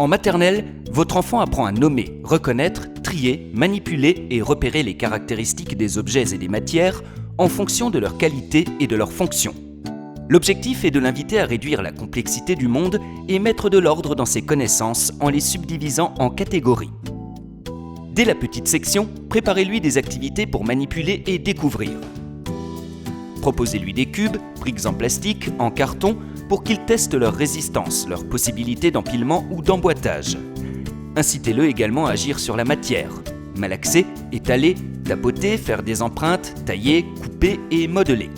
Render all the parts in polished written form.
En maternelle, votre enfant apprend à nommer, reconnaître, trier, manipuler et repérer les caractéristiques des objets et des matières en fonction de leur qualité et de leur fonction. L'objectif est de l'inviter à réduire la complexité du monde et mettre de l'ordre dans ses connaissances en les subdivisant en catégories. Dès la petite section, préparez-lui des activités pour manipuler et découvrir. Proposez-lui des cubes, briques en plastique, en carton, pour qu'il teste leur résistance, leurs possibilités d'empilement ou d'emboîtage. Incitez-le également à agir sur la matière. Malaxer, étaler, tapoter, faire des empreintes, tailler, couper et modeler.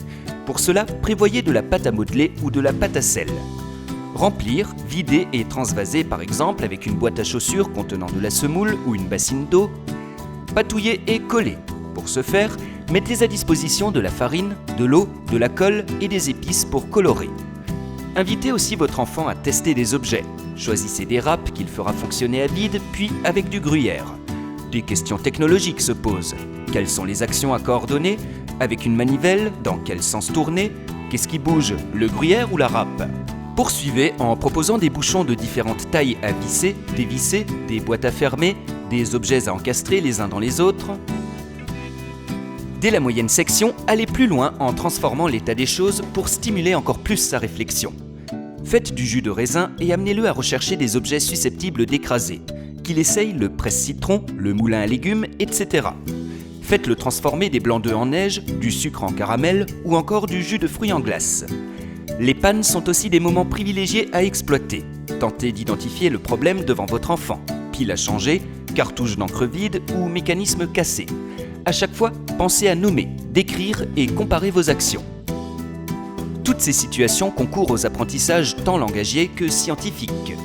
Pour cela, prévoyez de la pâte à modeler ou de la pâte à sel. Remplir, vider et transvaser par exemple avec une boîte à chaussures contenant de la semoule ou une bassine d'eau. Patouiller et coller. Pour ce faire, mettez à disposition de la farine, de l'eau, de la colle et des épices pour colorer. Invitez aussi votre enfant à tester des objets. Choisissez des râpes qu'il fera fonctionner à vide, puis avec du gruyère. Des questions technologiques se posent. Quelles sont les actions à coordonner? Avec une manivelle? Dans quel sens tourner? Qu'est-ce qui bouge? Le gruyère ou la râpe? Poursuivez en proposant des bouchons de différentes tailles à visser, dévisser, des boîtes à fermer, des objets à encastrer les uns dans les autres. Dès la moyenne section, allez plus loin en transformant l'état des choses pour stimuler encore plus sa réflexion. Faites du jus de raisin et amenez-le à rechercher des objets susceptibles d'écraser, qu'il essaye le presse-citron, le moulin à légumes, etc. Faites-le transformer des blancs d'œufs en neige, du sucre en caramel ou encore du jus de fruits en glace. Les pannes sont aussi des moments privilégiés à exploiter. Tentez d'identifier le problème devant votre enfant. Pile à changer, cartouche d'encre vide ou mécanisme cassé. À chaque fois, pensez à nommer, décrire et comparer vos actions. Toutes ces situations concourent aux apprentissages tant langagiers que scientifiques.